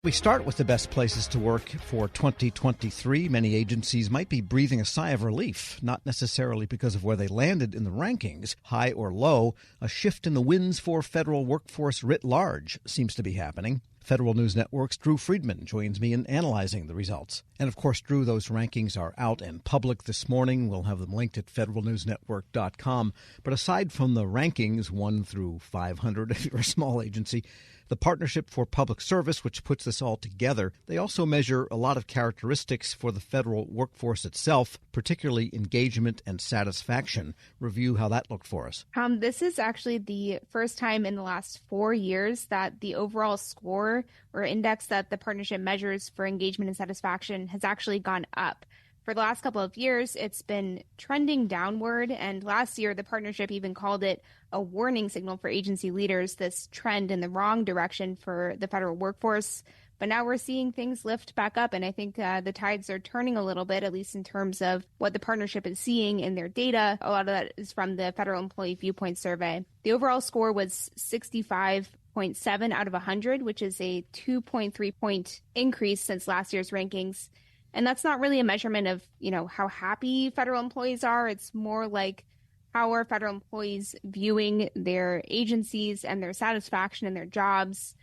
We start with the best places to work for 2023. Many agencies might be breathing a sigh of relief, not necessarily because of where they landed in the rankings, high or low. A shift in the winds for federal workforce writ large seems to be happening. Federal News Network's Drew Friedman joins me in analyzing the results. And of course, Drew, those rankings are out and public this morning. We'll have them linked at federalnewsnetwork.com. But aside from the rankings, 1 through 500, if you're a small agency, the Partnership for Public Service, which puts this all together, they also measure a lot of characteristics for the federal workforce itself, particularly engagement and satisfaction. Review how that looked for us. This is actually the first time in the last 4 years that the overall score or index that the partnership measures for engagement and satisfaction has actually gone up. For the last couple of years, it's been trending downward, and last year the partnership even called it a warning signal for agency leaders, this trend in the wrong direction for the federal workforce. But now we're seeing things lift back up, and I think the tides are turning a little bit, at least in terms of what the partnership is seeing in their data. A lot of that is from the Federal Employee Viewpoint Survey. The overall score was 65.7 out of 100, which is a 2.3-point increase since last year's rankings. And that's not really a measurement of, how happy federal employees are. It's more like how are federal employees viewing their agencies and their satisfaction in their jobs,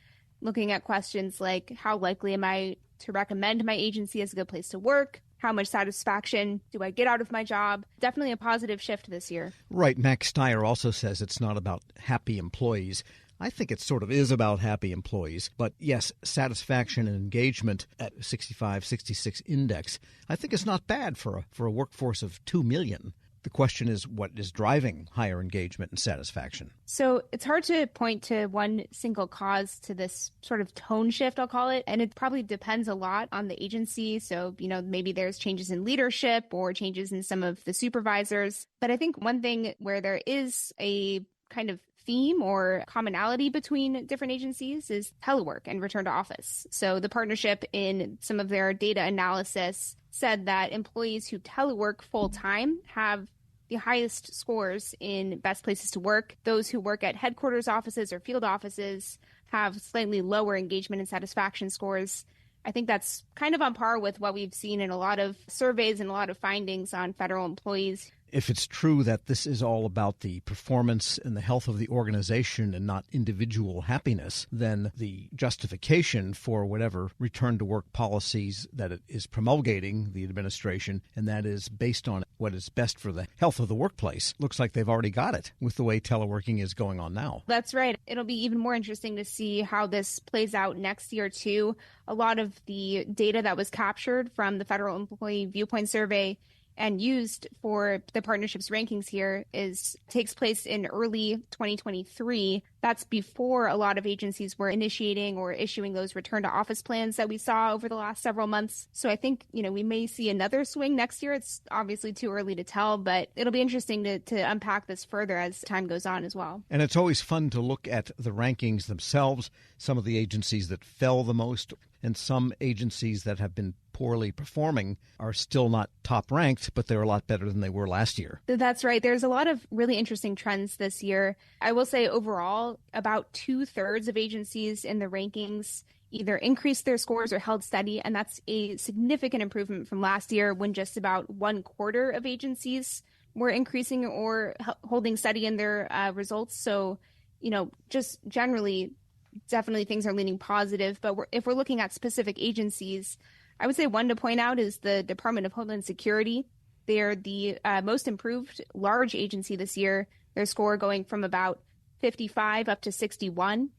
looking at questions like how likely am I to recommend my agency as a good place to work? How much satisfaction do I get out of my job? Definitely a positive shift this year. Right. Max Steyer also says it's not about happy employees. I think it sort of is about happy employees. But yes, satisfaction and engagement at 65, 66 index, I think is not bad for a workforce of 2 million. The question is what is driving higher engagement and satisfaction? So it's hard to point to one single cause to this sort of tone shift, I'll call it. And it probably depends a lot on the agency. So, maybe there's changes in leadership or changes in some of the supervisors. But I think one thing where there is a kind of theme or commonality between different agencies is telework and return to office. So the partnership in some of their data analysis said that employees who telework full-time have the highest scores in best places to work. Those who work at headquarters offices or field offices have slightly lower engagement and satisfaction scores. I think that's kind of on par with what we've seen in a lot of surveys and a lot of findings on federal employees. If it's true that this is all about the performance and the health of the organization and not individual happiness, then the justification for whatever return-to-work policies that it is promulgating, the administration, and that is based on what is best for the health of the workplace, looks like they've already got it with the way teleworking is going on now. That's right. It'll be even more interesting to see how this plays out next year, too. A lot of the data that was captured from the Federal Employee Viewpoint Survey and used for the partnership's rankings here takes place in early 2023. That's before a lot of agencies were initiating or issuing those return to office plans that we saw over the last several months. So I think, we may see another swing next year. It's obviously too early to tell, but it'll be interesting to unpack this further as time goes on as well. And it's always fun to look at the rankings themselves, some of the agencies that fell the most, and some agencies that have been poorly performing are still not top ranked, but they're a lot better than they were last year. That's right. There's a lot of really interesting trends this year. I will say overall, about 2/3 of agencies in the rankings either increased their scores or held steady. And that's a significant improvement from last year when just about 1/4 of agencies were increasing or holding steady in their results. So, just generally, definitely things are leaning positive. But if we're looking at specific agencies, I would say one to point out is the Department of Homeland Security. They're the most improved large agency this year. Their score going from about 55 up to 61.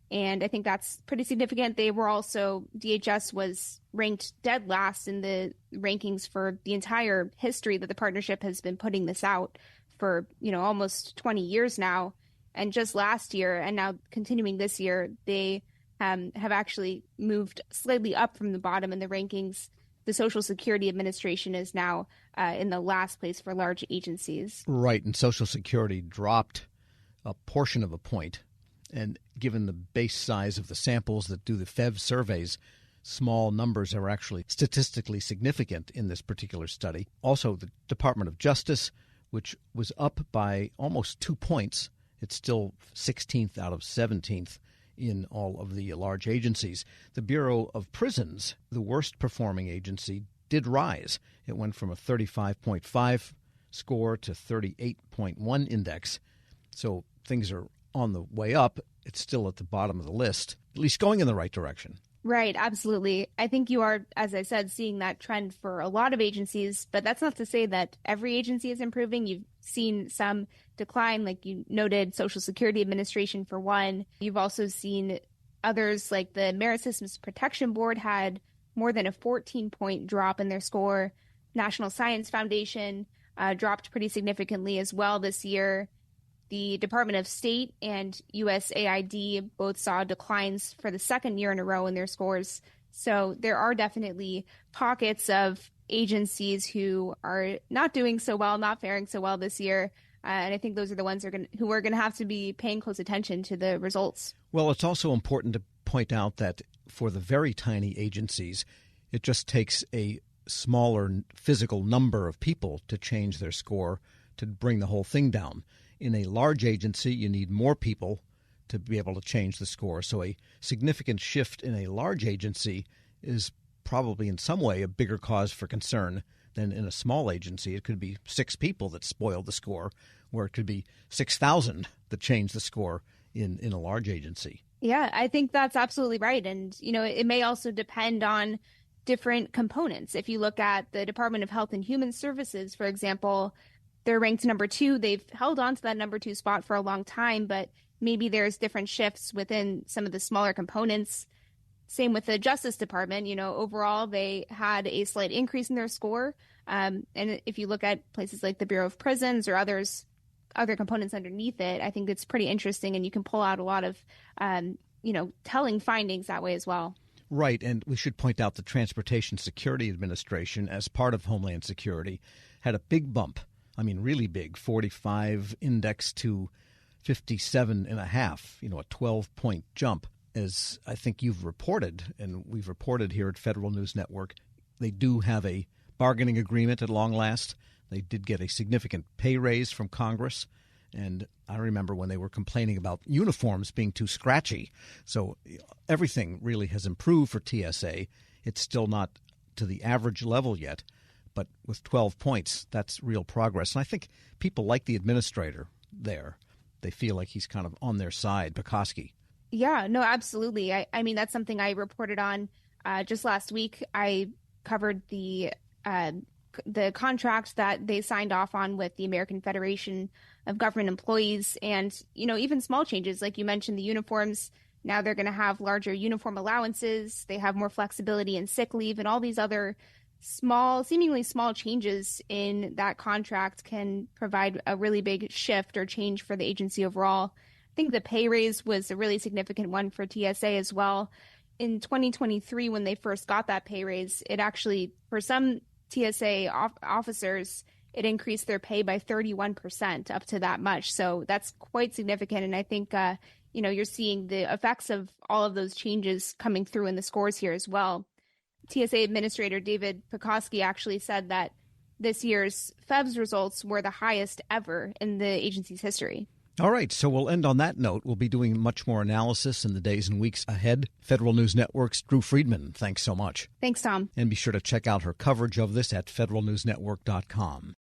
And I think that's pretty significant. DHS was ranked dead last in the rankings for the entire history that the partnership has been putting this out for, almost 20 years now. And just last year and now continuing this year, they have actually moved slightly up from the bottom in the rankings. The Social Security Administration is now in the last place for large agencies. Right, and Social Security dropped a portion of a point. And given the base size of the samples that do the FEV surveys, small numbers are actually statistically significant in this particular study. Also, the Department of Justice, which was up by almost 2 points, it's still 16th out of 17th in all of the large agencies. The Bureau of Prisons, the worst performing agency, did rise. It went from a 35.5 score to 38.1 index. So things are on the way up. It's still at the bottom of the list, at least going in the right direction. Right, absolutely. I think you are, as I said, seeing that trend for a lot of agencies, but that's not to say that every agency is improving. You've seen some decline, like you noted, Social Security Administration for one. You've also seen others like the Merit Systems Protection Board had more than a 14-point drop in their score. National Science Foundation dropped pretty significantly as well this year. The Department of State and USAID both saw declines for the second year in a row in their scores. So there are definitely pockets of agencies who are not doing so well, not faring so well this year. And I think those are the ones who are going to have to be paying close attention to the results. Well, it's also important to point out that for the very tiny agencies, it just takes a smaller physical number of people to change their score to bring the whole thing down. In a large agency, you need more people to be able to change the score. So a significant shift in a large agency is probably in some way a bigger cause for concern than in a small agency. It could be 6 people that spoil the score, where it could be 6,000 that change the score in a large agency. Yeah, I think that's absolutely right. And, it may also depend on different components. If you look at the Department of Health and Human Services, for example, they're ranked number 2. They've held on to that number 2 spot for a long time, but maybe there's different shifts within some of the smaller components. Same with the Justice Department. Overall, they had a slight increase in their score. And if you look at places like the Bureau of Prisons or other components underneath it, I think it's pretty interesting, and you can pull out a lot of, telling findings that way as well. Right, and we should point out the Transportation Security Administration, as part of Homeland Security, had a big bump. I mean, really big, 45 index to 57.5, a 12-point jump. As I think you've reported, and we've reported here at Federal News Network, they do have a bargaining agreement at long last. They did get a significant pay raise from Congress. And I remember when they were complaining about uniforms being too scratchy. So everything really has improved for TSA. It's still not to the average level yet. But with 12 points, that's real progress. And I think people like the administrator there. They feel like he's kind of on their side, Pekoske. Yeah, no, absolutely. I mean, that's something I reported on just last week. I covered the contract that they signed off on with the American Federation of Government Employees. And, even small changes, like you mentioned, the uniforms. Now they're going to have larger uniform allowances. They have more flexibility in sick leave, and all these other seemingly small changes in that contract can provide a really big shift or change for the agency overall. I think the pay raise was a really significant one for TSA as well. In 2023, when they first got that pay raise, it actually, for some TSA officers, it increased their pay by 31% up to that much. So that's quite significant. And I think, you're seeing the effects of all of those changes coming through in the scores here as well. TSA Administrator David Pekoske actually said that this year's FEVS results were the highest ever in the agency's history. All right, so we'll end on that note. We'll be doing much more analysis in the days and weeks ahead. Federal News Network's Drew Friedman, thanks so much. Thanks, Tom. And be sure to check out her coverage of this at federalnewsnetwork.com.